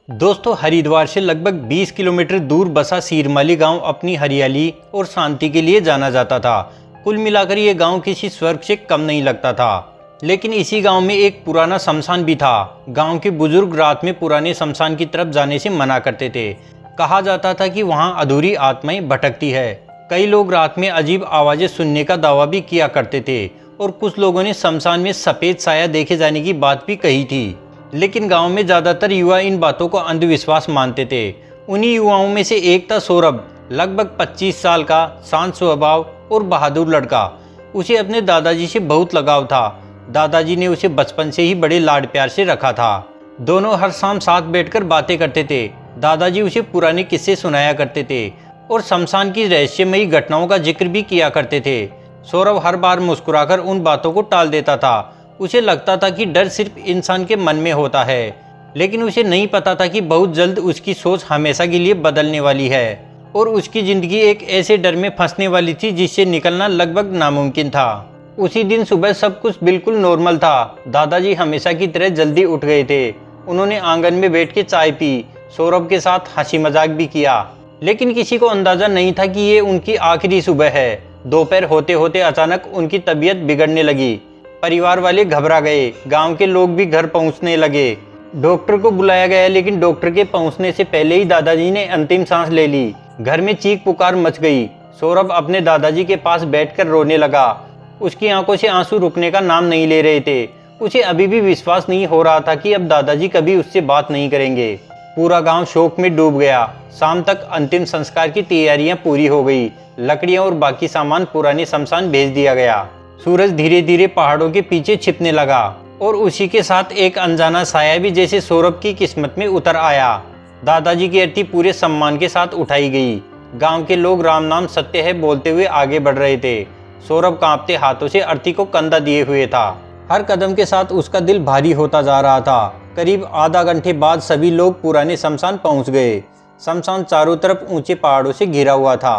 दोस्तों, हरिद्वार से लगभग 20 किलोमीटर दूर बसा सीरमाली गांव अपनी हरियाली और शांति के लिए जाना जाता था। कुल मिलाकर ये गांव किसी स्वर्ग से कम नहीं लगता था। लेकिन इसी गांव में एक पुराना शमशान भी था। गांव के बुजुर्ग रात में पुराने शमशान की तरफ जाने से मना करते थे। कहा जाता था कि वहां अधूरी आत्माएं भटकती है। कई लोग रात में अजीब आवाज़ें सुनने का दावा भी किया करते थे और कुछ लोगों ने शमशान में सफ़ेद साया देखे जाने की बात भी कही थी। लेकिन गांव में ज़्यादातर युवा इन बातों को अंधविश्वास मानते थे। उन्हीं युवाओं में से एक था सौरभ, लगभग 25 साल का, शांत स्वभाव और बहादुर लड़का। उसे अपने दादाजी से बहुत लगाव था। दादाजी ने उसे बचपन से ही बड़े लाड प्यार से रखा था। दोनों हर शाम साथ बैठकर बातें करते थे। दादाजी उसे पुराने किस्से सुनाया करते थे और शमशान की रहस्यमयी घटनाओं का जिक्र भी किया करते थे। सौरभ हर बार मुस्कुराकर उन बातों को टाल देता था। उसे लगता था कि डर सिर्फ इंसान के मन में होता है, लेकिन उसे नहीं पता था कि बहुत जल्द उसकी सोच हमेशा के लिए बदलने वाली है और उसकी ज़िंदगी एक ऐसे डर में फंसने वाली थी जिससे निकलना लगभग नामुमकिन था। उसी दिन सुबह सब कुछ बिल्कुल नॉर्मल था। दादाजी हमेशा की तरह जल्दी उठ गए थे। उन्होंने आंगन में बैठ के चाय पी, सौरभ के साथ हंसी मजाक भी किया, लेकिन किसी को अंदाज़ा नहीं था कि ये उनकी आखिरी सुबह है। दोपहर होते होते अचानक उनकी तबीयत बिगड़ने लगी। परिवार वाले घबरा गए। गांव के लोग भी घर पहुंचने लगे। डॉक्टर को बुलाया गया, लेकिन डॉक्टर के पहुंचने से पहले ही दादाजी ने अंतिम सांस ले ली। घर में चीख पुकार मच गई। सौरभ अपने दादाजी के पास बैठकर रोने लगा। उसकी आंखों से आंसू रुकने का नाम नहीं ले रहे थे। उसे अभी भी विश्वास नहीं हो रहा था कि अब दादाजी कभी उससे बात नहीं करेंगे। पूरा गांव शोक में डूब गया। शाम तक अंतिम संस्कार की तैयारियां पूरी हो गई। लकड़ियां और बाकी सामान पुराने शमशान भेज दिया गया। सूरज धीरे धीरे पहाड़ों के पीछे छिपने लगा और उसी के साथ एक अनजाना साया भी जैसे सौरभ की किस्मत में उतर आया। दादाजी की अर्थी पूरे सम्मान के साथ उठाई गई। गांव के लोग राम नाम सत्य है बोलते हुए आगे बढ़ रहे थे। सौरभ कांपते हाथों से अर्थी को कंधा दिए हुए था। हर कदम के साथ उसका दिल भारी होता जा रहा था। करीब आधा घंटे बाद सभी लोग पुराने शमशान पहुंच गए। शमशान चारों तरफ ऊंचे पहाड़ों से घिरा हुआ था।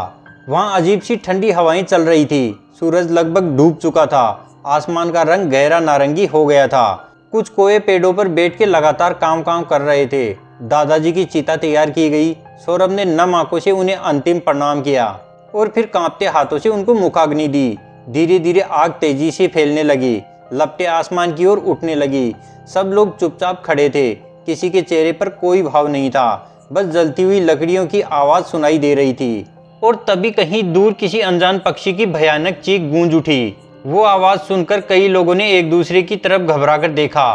वहाँ अजीब सी ठंडी हवाएं चल रही थी। सूरज लगभग डूब चुका था। आसमान का रंग गहरा नारंगी हो गया था। कुछ कोए पेड़ों पर बैठ के लगातार काम कर रहे थे। दादाजी की चिता तैयार की गई। सौरभ ने नम आंखों से उन्हें अंतिम प्रणाम किया और फिर कांपते हाथों से उनको मुखाग्नि दी। धीरे धीरे आग तेजी से फैलने लगी। लपटें आसमान की ओर उठने लगी। सब लोग चुपचाप खड़े थे। किसी के चेहरे पर कोई भाव नहीं था। बस जलती हुई लकड़ियों की आवाज़ सुनाई दे रही थी। और तभी कहीं दूर किसी अनजान पक्षी की भयानक चीख गूंज उठी। वो आवाज़ सुनकर कई लोगों ने एक दूसरे की तरफ घबराकर देखा।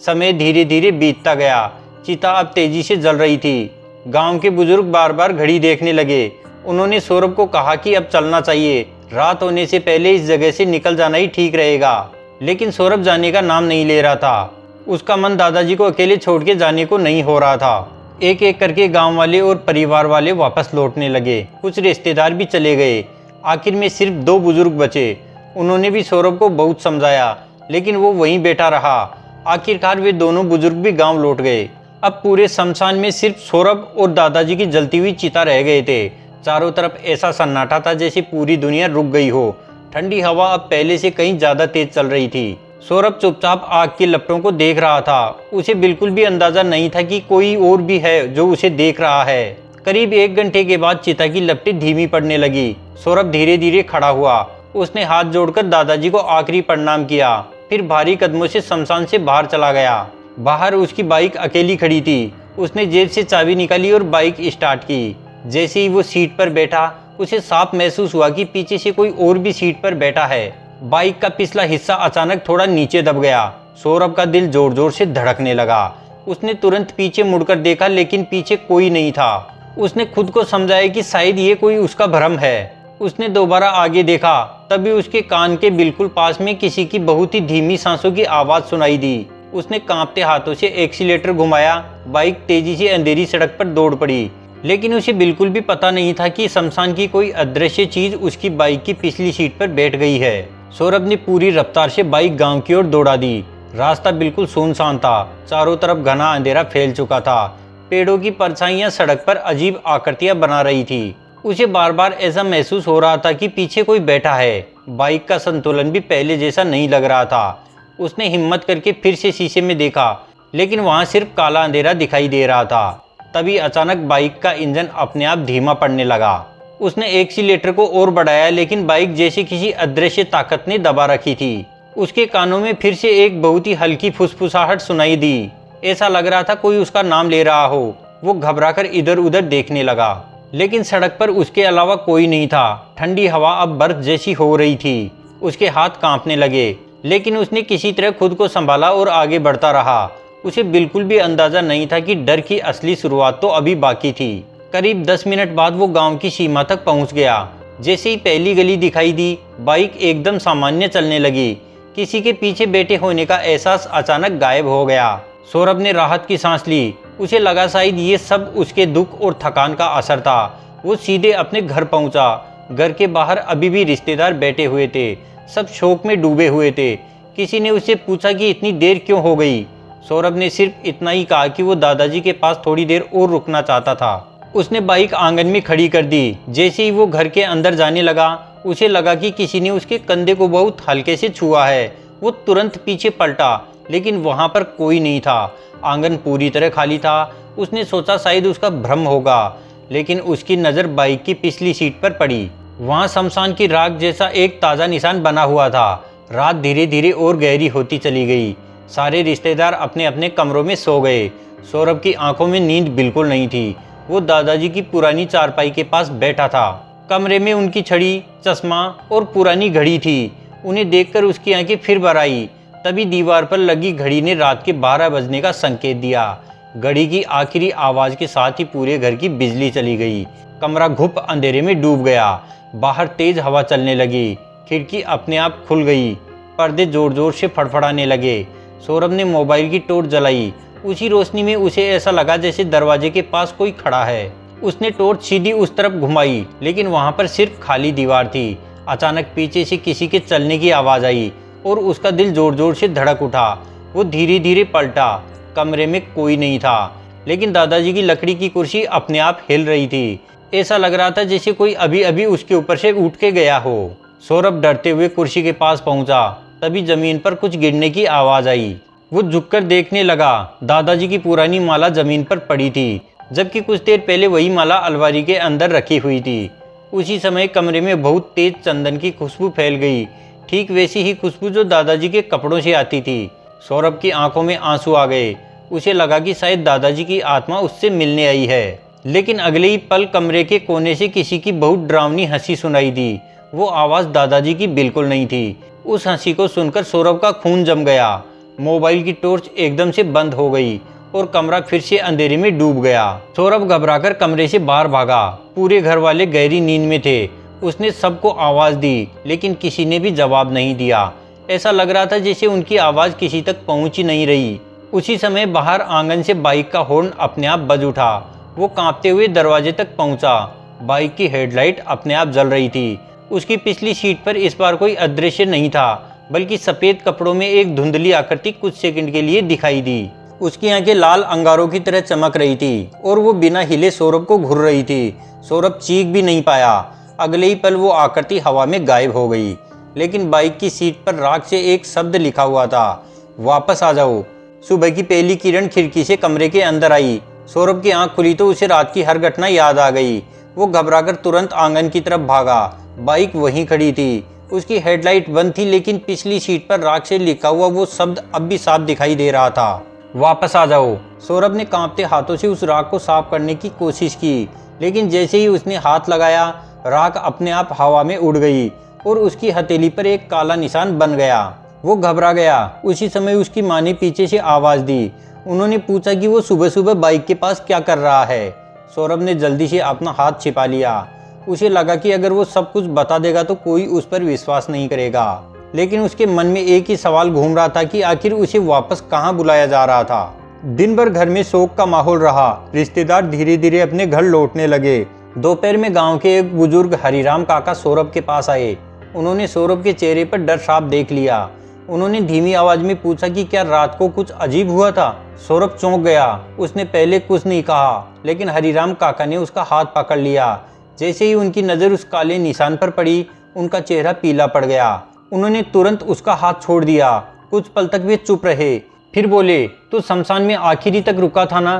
समय धीरे धीरे बीतता गया। चिता अब तेजी से जल रही थी। गांव के बुजुर्ग बार बार घड़ी देखने लगे। उन्होंने सौरभ को कहा कि अब चलना चाहिए। रात होने से पहले इस जगह से निकल जाना ही ठीक रहेगा। लेकिन सौरभ जाने का नाम नहीं ले रहा था। उसका मन दादाजी को अकेले छोड़ के जाने को नहीं हो रहा था। एक एक करके गांव वाले और परिवार वाले वापस लौटने लगे। कुछ रिश्तेदार भी चले गए। आखिर में सिर्फ 2 बुजुर्ग बचे। उन्होंने भी सौरभ को बहुत समझाया, लेकिन वो वहीं बैठा रहा। आखिरकार वे दोनों बुजुर्ग भी गांव लौट गए। अब पूरे शमशान में सिर्फ सौरभ और दादाजी की जलती हुई चिता रह गए थे। चारों तरफ ऐसा सन्नाटा था जैसे पूरी दुनिया रुक गई हो। ठंडी हवा अब पहले से कहीं ज़्यादा तेज चल रही थी। सौरभ चुपचाप आग की लपटों को देख रहा था। उसे बिल्कुल भी अंदाजा नहीं था कि कोई और भी है जो उसे देख रहा है। करीब 1 घंटे के बाद चिता की लपटें धीमी पड़ने लगी। सौरभ धीरे धीरे खड़ा हुआ। उसने हाथ जोड़कर दादाजी को आखिरी प्रणाम किया, फिर भारी कदमों से शमशान से बाहर चला गया। बाहर उसकी बाइक अकेली खड़ी थी। उसने जेब से चाबी निकाली और बाइक स्टार्ट की। जैसे ही वो सीट पर बैठा, उसे साफ महसूस हुआ कि पीछे से कोई और भी सीट पर बैठा है। बाइक का पिछला हिस्सा अचानक थोड़ा नीचे दब गया। सौरभ का दिल जोर जोर से धड़कने लगा। उसने तुरंत पीछे मुड़कर देखा, लेकिन पीछे कोई नहीं था। उसने खुद को समझाया कि शायद ये कोई उसका भ्रम है। उसने दोबारा आगे देखा, तभी उसके कान के बिल्कुल पास में किसी की बहुत ही धीमी सांसों की आवाज़ सुनाई दी। उसने कांपते हाथों से एक्सीलेटर घुमाया। बाइक तेजी से अंधेरी सड़क पर दौड़ पड़ी, लेकिन उसे बिल्कुल भी पता नहीं था कि शमशान की कोई अदृश्य चीज उसकी बाइक की पिछली सीट पर बैठ गई है। सौरभ ने पूरी रफ्तार से बाइक गांव की ओर दौड़ा दी। रास्ता बिल्कुल सुनसान था। चारों तरफ घना अंधेरा फैल चुका था। पेड़ों की परछाइयां सड़क पर अजीब आकृतियां बना रही थी। उसे बार बार ऐसा महसूस हो रहा था कि पीछे कोई बैठा है। बाइक का संतुलन भी पहले जैसा नहीं लग रहा था। उसने हिम्मत करके फिर से शीशे में देखा। लेकिन वहाँ सिर्फ काला अंधेरा दिखाई दे रहा था। तभी अचानक बाइक का इंजन अपने आप धीमा पड़ने लगा। उसने एक्सीलेटर को और बढ़ाया, लेकिन बाइक जैसे किसी अदृश्य ताकत ने दबा रखी थी। उसके कानों में फिर से एक बहुत ही हल्की फुसफुसाहट सुनाई दी। ऐसा लग रहा था कोई उसका नाम ले रहा हो। वो घबराकर इधर उधर देखने लगा, लेकिन सड़क पर उसके अलावा कोई नहीं था। ठंडी हवा अब बर्फ जैसी हो रही थी। उसके हाथ कांपने लगे, लेकिन उसने किसी तरह खुद को संभाला और आगे बढ़ता रहा। उसे बिल्कुल भी अंदाजा नहीं था कि डर की असली शुरुआत तो अभी बाकी थी। करीब 10 मिनट बाद वो गांव की सीमा तक पहुंच गया। जैसे ही पहली गली दिखाई दी, बाइक एकदम सामान्य चलने लगी। किसी के पीछे बैठे होने का एहसास अचानक गायब हो गया। सौरभ ने राहत की सांस ली। उसे लगा शायद ये सब उसके दुख और थकान का असर था। वो सीधे अपने घर पहुंचा। घर के बाहर अभी भी रिश्तेदार बैठे हुए थे, सब शोक में डूबे हुए थे। किसी ने उससे पूछा कि इतनी देर क्यों हो गई। सौरभ ने सिर्फ इतना ही कहा कि वो दादाजी के पास थोड़ी देर और रुकना चाहता था। उसने बाइक आंगन में खड़ी कर दी। जैसे ही वो घर के अंदर जाने लगा, उसे लगा कि किसी ने उसके कंधे को बहुत हल्के से छुआ है। वो तुरंत पीछे पलटा, लेकिन वहां पर कोई नहीं था। आंगन पूरी तरह खाली था। उसने सोचा शायद उसका भ्रम होगा, लेकिन उसकी नज़र बाइक की पिछली सीट पर पड़ी। वहां शमशान की राख जैसा एक ताज़ा निशान बना हुआ था। रात धीरे धीरे और गहरी होती चली गई। सारे रिश्तेदार अपने अपने कमरों में सो गए। सौरभ की आंखों में नींद बिल्कुल नहीं थी। वो दादाजी की पुरानी चारपाई के पास बैठा था। कमरे में उनकी छड़ी, चश्मा और पुरानी घड़ी थी। उन्हें देखकर उसकी आंखें फिर भर आई। तभी दीवार पर लगी घड़ी ने रात के 12 बजने का संकेत दिया। घड़ी की आखिरी आवाज के साथ ही पूरे घर की बिजली चली गई। कमरा घुप अंधेरे में डूब गया। बाहर तेज हवा चलने लगी। खिड़की अपने आप खुल गई। पर्दे जोर जोर से फड़फड़ाने लगे। सौरभ ने मोबाइल की टॉर्च जलाई। उसी रोशनी में उसे ऐसा लगा जैसे दरवाजे के पास कोई खड़ा है। उसने टॉर्च सीधी उस तरफ घुमाई, लेकिन वहां पर सिर्फ खाली दीवार थी। अचानक पीछे से किसी के चलने की आवाज आई और उसका दिल जोर जोर से धड़क उठा। वो धीरे धीरे पलटा। कमरे में कोई नहीं था, लेकिन दादाजी की लकड़ी की कुर्सी अपने आप हिल रही थी। ऐसा लग रहा था जैसे कोई अभी अभी उसके ऊपर से उठ के गया हो। सौरभ डरते हुए कुर्सी के पास पहुंचा। तभी जमीन पर कुछ गिरने की आवाज आई। वो झुककर देखने लगा। दादाजी की पुरानी माला जमीन पर पड़ी थी, जबकि कुछ देर पहले वही माला अलमारी के अंदर रखी हुई थी। उसी समय कमरे में बहुत तेज चंदन की खुशबू फैल गई, ठीक वैसी ही खुशबू जो दादाजी के कपड़ों से आती थी। सौरभ की आंखों में आंसू आ गए। उसे लगा कि शायद दादाजी की आत्मा उससे मिलने आई है। लेकिन अगले ही पल कमरे के कोने से किसी की बहुत डरावनी हंसी सुनाई दी। वो आवाज़ दादाजी की बिल्कुल नहीं थी। उस हंसी को सुनकर सौरभ का खून जम गया। मोबाइल की टॉर्च एकदम से बंद हो गई और कमरा फिर से अंधेरे में डूब गया। सौरभ घबराकर कमरे से बाहर भागा। पूरे घर वाले गहरी नींद में थे। उसने सबको आवाज़ दी, लेकिन किसी ने भी जवाब नहीं दिया। ऐसा लग रहा था जैसे उनकी आवाज़ किसी तक पहुंच ही नहीं रही। उसी समय बाहर आंगन से बाइक का हॉर्न अपने आप बज उठा। वो कांपते हुए दरवाजे तक पहुंचा। बाइक की हेडलाइट अपने आप जल रही थी। उसकी पिछली सीट पर इस बार कोई अदृश्य नहीं था, बल्कि सफ़ेद कपड़ों में एक धुंधली आकृति कुछ सेकंड के लिए दिखाई दी। उसकी आंखें लाल अंगारों की तरह चमक रही थी और वो बिना हिले सौरभ को घूर रही थी। सौरभ चीख भी नहीं पाया। अगले ही पल वो आकृति हवा में गायब हो गई। लेकिन बाइक की सीट पर राख से एक शब्द लिखा हुआ था, वापस आ जाओ। सुबह की पहली किरण खिड़की से कमरे के अंदर आई। सौरभ की आंख खुली तो उसे रात की हर घटना याद आ गई। वो घबराकर तुरंत आंगन की तरफ भागा। बाइक वहीं खड़ी थी। उसकी हेडलाइट बंद थी, लेकिन पिछली सीट पर राख से लिखा हुआ वो शब्द अब भी साफ दिखाई दे रहा था, वापस आ जाओ। सौरभ ने कांपते हाथों से उस राख को साफ करने की कोशिश की, लेकिन जैसे ही उसने हाथ लगाया, राख अपने आप हवा में उड़ गई और उसकी हथेली पर एक काला निशान बन गया। वो घबरा गया। उसी समय उसकी माँ ने पीछे से आवाज़ दी। उन्होंने पूछा कि वो सुबह सुबह बाइक के पास क्या कर रहा है। सौरभ ने जल्दी से अपना हाथ छिपा लिया। उसे लगा कि अगर वो सब कुछ बता देगा तो कोई उस पर विश्वास नहीं करेगा। लेकिन उसके मन में एक ही सवाल घूम रहा था कि आखिर उसे वापस कहाँ बुलाया जा रहा था। दिन भर घर में शोक का माहौल रहा। रिश्तेदार धीरे धीरे अपने घर लौटने लगे। दोपहर में गांव के एक बुजुर्ग हरिराम काका सौरभ के पास आए। उन्होंने सौरभ के चेहरे पर डर साफ देख लिया। उन्होंने धीमी आवाज में पूछा कि क्या रात को कुछ अजीब हुआ था। सौरभ चौंक गया। उसने पहले कुछ नहीं कहा, लेकिन हरिराम काका ने उसका हाथ पकड़ लिया। जैसे ही उनकी नज़र उस काले निशान पर पड़ी, उनका चेहरा पीला पड़ गया। उन्होंने तुरंत उसका हाथ छोड़ दिया। कुछ पल तक वे चुप रहे। फिर बोले, तू शमशान में आखिरी तक रुका था ना?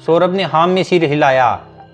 सौरभ ने हाँ में सिर हिलाया।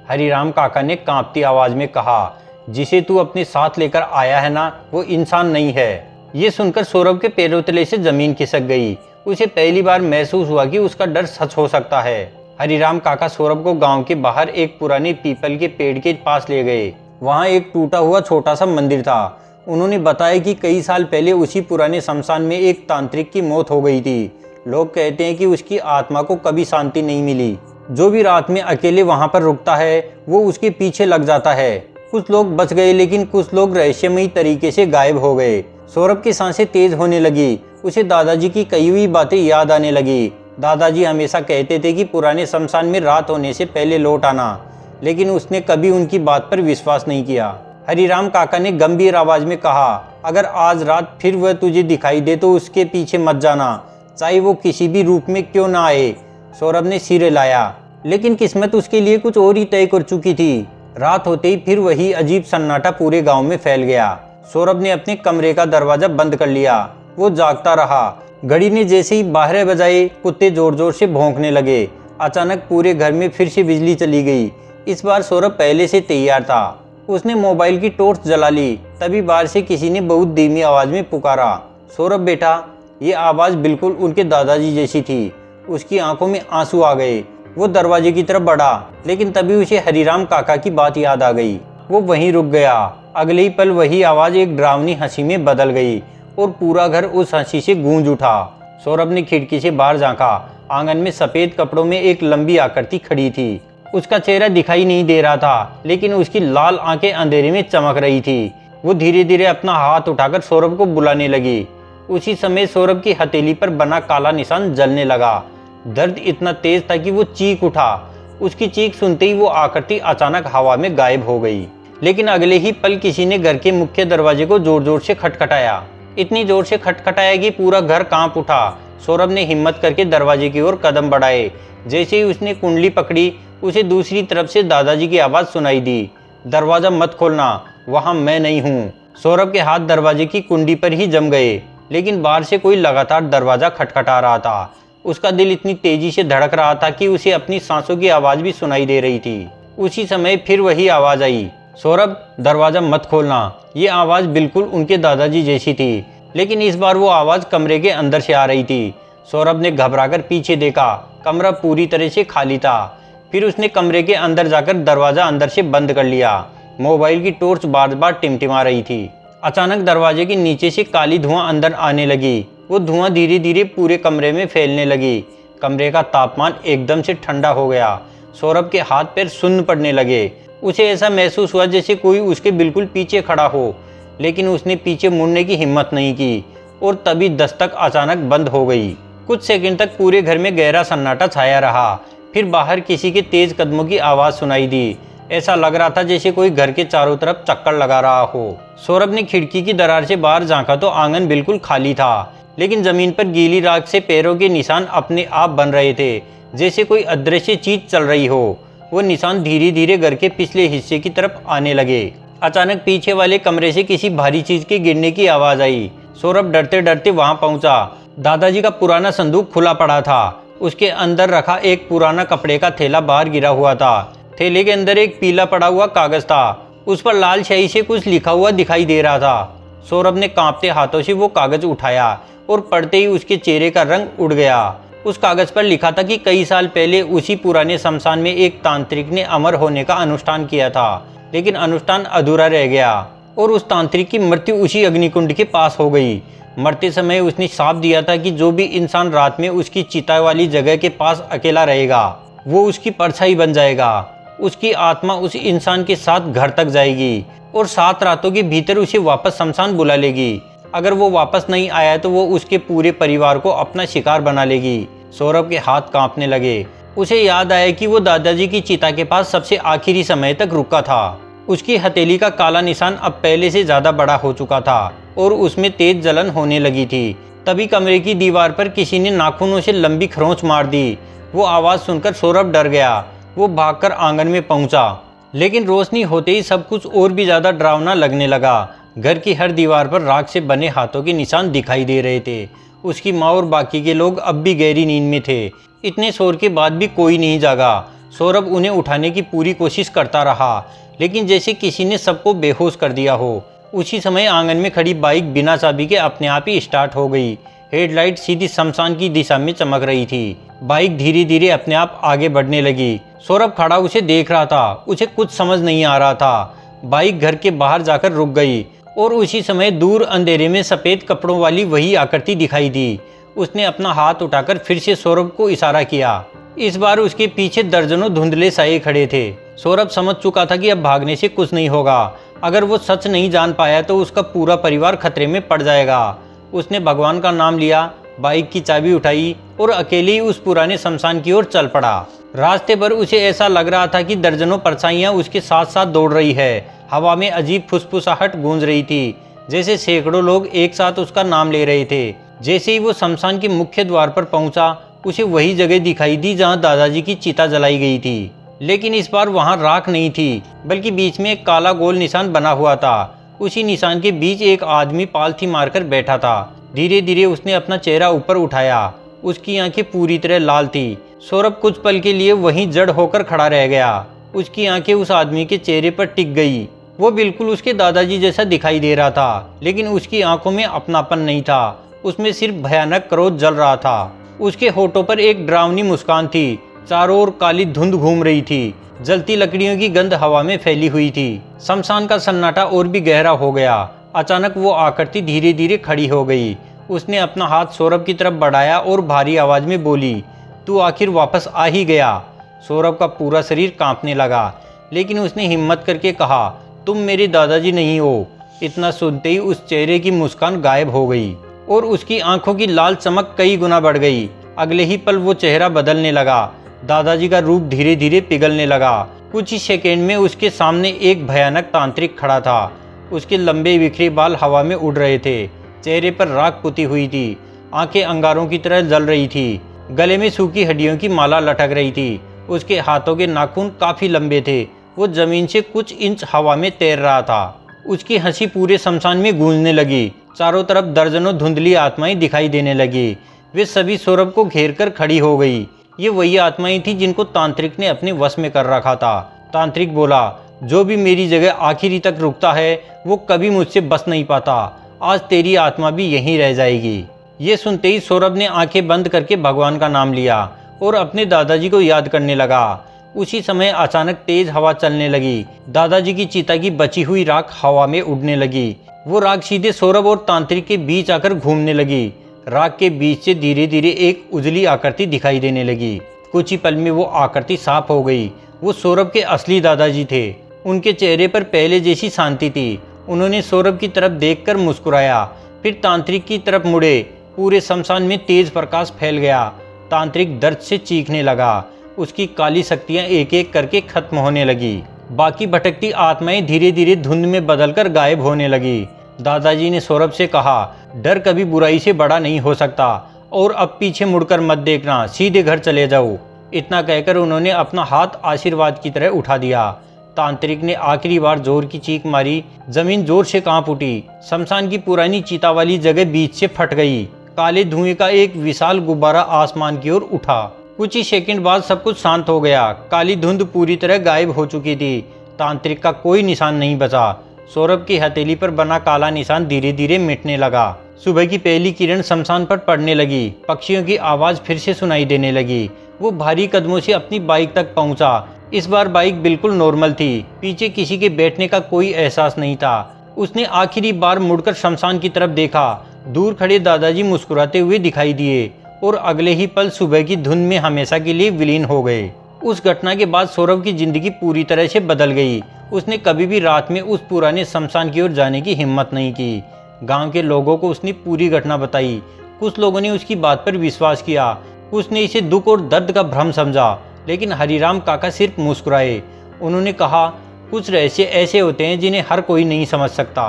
हरिराम काका ने कांपती आवाज में कहा, जिसे तू अपने साथ लेकर आया है ना, वो इंसान नहीं है। ये सुनकर सौरभ के पैरों तले से जमीन खिसक गई। उसे पहली बार महसूस हुआ कि उसका डर सच हो सकता है। हरिराम काका सौरभ को गांव के बाहर एक पुराने पीपल के पेड़ के पास ले गए। वहां एक टूटा हुआ छोटा सा मंदिर था। उन्होंने बताया कि कई साल पहले उसी पुराने शमशान में एक तांत्रिक की मौत हो गई थी। लोग कहते हैं कि उसकी आत्मा को कभी शांति नहीं मिली। जो भी रात में अकेले वहां पर रुकता है वो उसके पीछे लग जाता है। कुछ लोग बच गए, लेकिन कुछ लोग रहस्यमयी तरीके से गायब हो गए। सौरभ की सांसें तेज होने लगी। उसे दादाजी की कही हुई बातें याद आने लगी। दादाजी हमेशा कहते थे कि पुराने शमशान में रात होने से पहले लौट आना, लेकिन उसने कभी उनकी बात पर विश्वास नहीं किया। हरिराम काका ने गंभीर आवाज में कहा, अगर आज रात फिर वह तुझे दिखाई दे तो उसके पीछे मत जाना, चाहे वो किसी भी रूप में क्यों ना आए। सौरभ ने सिर हिलाया, लेकिन किस्मत उसके लिए कुछ और ही तय कर चुकी थी। रात होते ही फिर वही अजीब सन्नाटा पूरे गांव में फैल गया। सौरभ ने अपने कमरे का दरवाजा बंद कर लिया। वो जागता रहा। घड़ी ने जैसे ही 12 बजाए, कुत्ते जोर जोर से भौंकने लगे। अचानक पूरे घर में फिर से बिजली चली गई। इस बार सौरभ पहले से तैयार था। उसने मोबाइल की टॉर्च जला ली। तभी बाहर से किसी ने बहुत धीमी आवाज में पुकारा, सौरभ बेटा। ये आवाज बिल्कुल उनके दादाजी जैसी थी। उसकी आंखों में आंसू आ गए। वो दरवाजे की तरफ बढ़ा, लेकिन तभी उसे हरिराम काका की बात याद आ गई। वो वहीं रुक गया। अगले ही पल वही आवाज एक डरावनी हंसी में बदल गई और पूरा घर उस हंसी से गूंज उठा। सौरभ ने खिड़की से बाहर झांका। आंगन में सफेद कपड़ों में एक लंबी आकृति खड़ी थी। उसका चेहरा दिखाई नहीं दे रहा था, लेकिन उसकी लाल आंखें अंधेरे में चमक रही थी। वो धीरे धीरे अपना हाथ उठाकर सौरभ को बुलाने लगी। उसी समय सौरभ की हथेली पर बना काला निशान जलने लगा। दर्द इतना तेज था कि वो चीख उठा। उसकी चीख सुनते ही वो आकृति अचानक हवा में गायब हो गई। लेकिन अगले ही पल किसी ने घर के मुख्य दरवाजे को जोर जोर से खटखटाया। इतनी जोर से खटखटाया कि पूरा घर कांप उठा। सौरभ ने हिम्मत करके दरवाजे की ओर कदम बढ़ाए। जैसे ही उसने कुंडली पकड़ी, उसे दूसरी तरफ से दादाजी की आवाज सुनाई दी, दरवाजा मत खोलना, वहां मैं नहीं हूँ। सौरभ के हाथ दरवाजे की कुंडी पर ही जम गए, लेकिन बाहर से कोई लगातार दरवाजा खटखटा रहा था। उसका दिल इतनी तेजी से धड़क रहा था कि उसे अपनी सांसों की आवाज भी सुनाई दे रही थी। उसी समय फिर वही आवाज आई, सौरभ दरवाजा मत खोलना। ये आवाज बिल्कुल उनके दादाजी जैसी थी, लेकिन इस बार वो आवाज कमरे के अंदर से आ रही थी। सौरभ ने घबराकर पीछे देखा। कमरा पूरी तरह से खाली था। फिर उसने कमरे के अंदर जाकर दरवाजा अंदर से बंद कर लिया। मोबाइल की टॉर्च बार बार टिमटिमा रही थी। अचानक दरवाजे के नीचे से काली धुआं अंदर आने लगी। वो धुआं धीरे धीरे पूरे कमरे में फैलने लगी। कमरे का तापमान एकदम से ठंडा हो गया। सौरभ के हाथ पैर सुन्न पड़ने लगे। उसे ऐसा महसूस हुआ जैसे कोई उसके बिल्कुल पीछे खड़ा हो, लेकिन उसने पीछे मुड़ने की हिम्मत नहीं की और तभी दस्तक अचानक बंद हो गई। कुछ सेकंड तक पूरे घर में गहरा सन्नाटा छाया रहा। फिर बाहर किसी के तेज कदमों की आवाज़ सुनाई दी। ऐसा लग रहा था जैसे कोई घर के चारों तरफ चक्कर लगा रहा हो। सौरभ ने खिड़की की दरार से बाहर झांका तो आंगन बिल्कुल खाली था, लेकिन जमीन पर गीली राख से पैरों के निशान अपने आप बन रहे थे, जैसे कोई अदृश्य चीज चल रही हो। वो निशान धीरे धीरे घर के पिछले हिस्से की तरफ आने लगे। अचानक पीछे वाले कमरे से किसी भारी चीज के गिरने की आवाज आई। सौरभ डरते डरते वहां पहुंचा। दादाजी का पुराना संदूक खुला पड़ा था। उसके अंदर रखा एक पुराना कपड़े का थैला बाहर गिरा हुआ था। थैले के अंदर एक पीला पड़ा हुआ कागज था। उस पर लाल स्याही से कुछ लिखा हुआ दिखाई दे रहा था। सौरभ ने कांपते हाथों से वो कागज उठाया और पढ़ते ही उसके चेहरे का रंग उड़ गया। उस कागज पर लिखा था कि कई साल पहले उसी पुराने शमशान में एक तांत्रिक ने अमर होने का अनुष्ठान किया था, लेकिन अनुष्ठान अधूरा रह गया और उस तांत्रिक की मृत्यु उसी अग्निकुंड के पास हो गई। मरते समय उसने शाप दिया था कि जो भी इंसान रात में उसकी चिता वाली जगह के पास अकेला रहेगा, वो उसकी परछाई बन जाएगा। उसकी आत्मा उस इंसान के साथ घर तक जाएगी और 7 रातों के भीतर उसे वापस शमशान बुला लेगी। अगर वो वापस नहीं आया तो वो उसके पूरे परिवार को अपना शिकार बना लेगी। सौरभ के हाथ कांपने लगे। उसे याद आया कि वो दादाजी की चिता के पास सबसे आखिरी समय तक रुका था। उसकी हथेली का काला निशान अब पहले से ज्यादा बड़ा हो चुका था और उसमें तेज जलन होने लगी थी। तभी कमरे की दीवार पर किसी ने नाखूनों से लंबी खरोंच मार दी। वो आवाज सुनकर सौरभ डर गया। वो भागकर आंगन में पहुंचा, लेकिन रोशनी होते ही सब कुछ और भी ज्यादा डरावना लगने लगा। घर की हर दीवार पर राख से बने हाथों के निशान दिखाई दे रहे थे उसकी माँ और बाकी के लोग अब भी गहरी नींद में थे। इतने शोर के बाद भी कोई नहीं जागा। सौरभ उन्हें उठाने की पूरी कोशिश करता रहा, लेकिन जैसे किसी ने सबको बेहोश कर दिया हो। उसी समय आंगन में खड़ी बाइक बिना चाबी के अपने आप ही स्टार्ट हो गई। हेडलाइट सीधी शमशान की दिशा में चमक रही थी। बाइक धीरे धीरे अपने आप आगे बढ़ने लगी। सौरभ खड़ा उसे देख रहा था। उसे कुछ समझ नहीं आ रहा था। बाइक घर के बाहर जाकर रुक गई और उसी समय दूर अंधेरे में सफ़ेद कपड़ों वाली वही आकृति दिखाई दी। उसने अपना हाथ उठाकर फिर से सौरभ को इशारा किया। इस बार उसके पीछे दर्जनों धुंधले साए खड़े थे। सौरभ समझ चुका था कि अब भागने से कुछ नहीं होगा। अगर वो सच नहीं जान पाया तो उसका पूरा परिवार खतरे में पड़ जाएगा। उसने भगवान का नाम लिया, बाइक की चाबी उठाई और अकेले ही उस पुराने शमशान की ओर चल पड़ा। रास्ते पर उसे ऐसा लग रहा था कि दर्जनों परछाइयां उसके साथ साथ दौड़ रही है। हवा में अजीब फुसफुसाहट गूंज रही थी, जैसे सैकड़ों लोग एक साथ उसका नाम ले रहे थे। जैसे ही वो शमशान के मुख्य द्वार पर पहुंचा, उसे वही जगह दिखाई दी जहां दादाजी की चिता जलाई गई थी। लेकिन इस बार वहां राख नहीं थी, बल्कि बीच में एक काला गोल निशान बना हुआ था। उसी निशान के बीच एक आदमी पालथी मारकर बैठा था। धीरे धीरे उसने अपना चेहरा ऊपर उठाया। उसकी आंखें पूरी तरह लाल थी। सौरभ कुछ पल के लिए वहीं जड़ होकर खड़ा रह गया। उसकी आंखें उस आदमी के चेहरे पर टिक गई। वो बिल्कुल उसके दादाजी जैसा दिखाई दे रहा था, लेकिन उसकी आंखों में अपनापन नहीं था। उसमें सिर्फ भयानक क्रोध जल रहा था। उसके होठों पर एक डरावनी मुस्कान थी। चारों ओर काली धुंध घूम रही थी। जलती लकड़ियों की गंध हवा में फैली हुई थी। शमशान का सन्नाटा और भी गहरा हो गया। अचानक वो आकृति धीरे धीरे खड़ी हो गई। उसने अपना हाथ सौरभ की तरफ बढ़ाया और भारी आवाज में बोली, तू आखिर वापस आ ही गया। सौरभ का पूरा शरीर कांपने लगा, लेकिन उसने हिम्मत करके कहा, तुम मेरे दादाजी नहीं हो। इतना सुनते ही उस चेहरे की मुस्कान गायब हो गई और उसकी आंखों की लाल चमक कई गुना बढ़ गई। अगले ही पल वो चेहरा बदलने लगा। दादाजी का रूप धीरे धीरे पिघलने लगा। कुछ ही सेकेंड में उसके सामने एक भयानक तांत्रिक खड़ा था। उसके लंबे बिखरे बाल हवा में उड़ रहे थे। चेहरे पर राख पुती हुई थी। आंखें अंगारों की तरह जल रही थी। गले में सूखी हड्डियों की माला लटक रही थी। उसके हाथों के नाखून काफी लंबे थे। वो जमीन से कुछ इंच हवा में तैर रहा था। उसकी हंसी पूरे शमशान में गूंजने लगी। चारों तरफ दर्जनों धुंधली आत्माएं दिखाई देने लगी। वे सभी सौरभ को घेर कर खड़ी हो गई। ये वही आत्माएं थी जिनको तांत्रिक ने अपने वश में कर रखा था। तांत्रिक बोला, जो भी मेरी जगह आखिरी तक रुकता है वो कभी मुझसे बच नहीं पाता। आज तेरी आत्मा भी यहीं रह जाएगी। ये सुनते ही सौरभ ने आंखें बंद करके भगवान का नाम लिया और अपने दादाजी को याद करने लगा। उसी समय अचानक तेज हवा चलने लगी। दादाजी की चिता की बची हुई राख हवा में उड़ने लगी। वो राख सीधे सौरभ और तांत्रिक के बीच आकर घूमने लगी। राख के बीच से धीरे धीरे एक उजली आकृति दिखाई देने लगी। कुछ ही पल में वो आकृति साफ हो गई। वो सौरभ के असली दादाजी थे। उनके चेहरे पर पहले जैसी शांति थी। उन्होंने सौरभ की तरफ देखकर मुस्कुराया, फिर तांत्रिक की तरफ मुड़े। पूरे शमशान में तेज प्रकाश फैल गया। तांत्रिक दर्द से चीखने लगा। उसकी काली शक्तियां एक एक करके खत्म होने लगी। बाकी भटकती आत्माएं धीरे धीरे धुंध में बदलकर गायब होने लगी। दादाजी ने सौरभ से कहा, डर कभी बुराई से बड़ा नहीं हो सकता और अब पीछे मुड़कर मत देखना, सीधे घर चले जाओ। इतना कहकर उन्होंने अपना हाथ आशीर्वाद की तरह उठा दिया। तांत्रिक ने आखिरी बार जोर की चीख मारी। जमीन जोर से कांप उठी। शमशान की पुरानी चिता वाली जगह बीच से फट गई। काले धुएं का एक विशाल गुब्बारा आसमान की ओर उठा। कुछ ही सेकंड बाद सब कुछ शांत हो गया। काली धुंध पूरी तरह गायब हो चुकी थी। तांत्रिक का कोई निशान नहीं बचा। सौरभ की हथेली पर बना काला निशान धीरे धीरे मिटने लगा। सुबह की पहली किरण शमशान पर पड़ने लगी। पक्षियों की आवाज फिर से सुनाई देने लगी। वो भारी कदमों से अपनी बाइक तक पहुंचा। इस बार बाइक बिल्कुल नॉर्मल थी। पीछे किसी के बैठने का कोई एहसास नहीं था। उसने आखिरी बार मुड़कर शमशान की तरफ देखा। दूर खड़े दादाजी मुस्कुराते हुए दिखाई दिए और अगले ही पल सुबह की धुंध में हमेशा के लिए विलीन हो गए। उस घटना के बाद सौरभ की जिंदगी पूरी तरह से बदल गई। उसने कभी भी रात में उस पुराने शमशान की ओर जाने की हिम्मत नहीं की। गांव के लोगों को उसने पूरी घटना बताई। कुछ लोगों ने उसकी बात पर विश्वास किया, कुछ ने इसे दुख और दर्द का भ्रम समझा, लेकिन हरिराम काका सिर्फ मुस्कुराए। उन्होंने कहा, कुछ रहस्य ऐसे होते हैं जिन्हें हर कोई नहीं समझ सकता।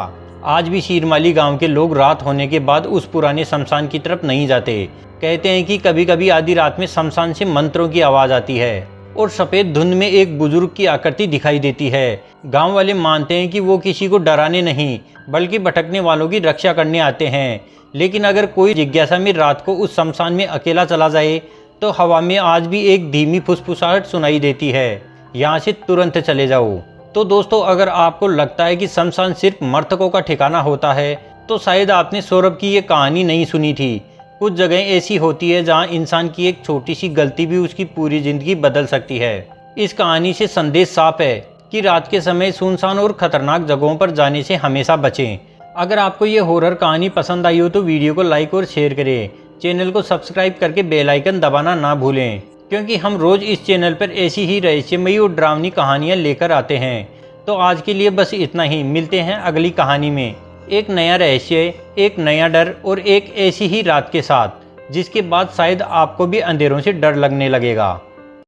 आज भी शीरमाली गांव के लोग रात होने के बाद उस पुराने शमशान की तरफ नहीं जाते। कहते हैं कि कभी कभी आधी रात में शमशान से मंत्रों की आवाज़ आती है। और सफ़ेद धुंध में एक बुजुर्ग की आकृति दिखाई देती है। गांव वाले मानते हैं कि वो किसी को डराने नहीं बल्कि भटकने वालों की रक्षा करने आते हैं। लेकिन अगर कोई जिज्ञासा में रात को उस शमशान में अकेला चला जाए तो हवा में आज भी एक धीमी फुसफुसाहट सुनाई देती है, यहाँ से तुरंत चले जाओ। तो दोस्तों, अगर आपको लगता है कि शमशान सिर्फ मृतकों का ठिकाना होता है तो शायद आपने सौरभ की ये कहानी नहीं सुनी थी। कुछ जगह ऐसी होती है जहां इंसान की एक छोटी सी गलती भी उसकी पूरी जिंदगी बदल सकती है। इस कहानी से संदेश साफ है कि रात के समय सुनसान और खतरनाक जगहों पर जाने से हमेशा बचें। अगर आपको ये हॉरर कहानी पसंद आई हो तो वीडियो को लाइक और शेयर करें। चैनल को सब्सक्राइब करके बेल आइकन दबाना ना भूलें, क्योंकि हम रोज़ इस चैनल पर ऐसी ही रहस्यमयी और डरावनी कहानियाँ लेकर आते हैं। तो आज के लिए बस इतना ही। मिलते हैं अगली कहानी में एक नया रहस्य, एक नया डर और एक ऐसी ही रात के साथ जिसके बाद शायद आपको भी अंधेरों से डर लगने लगेगा।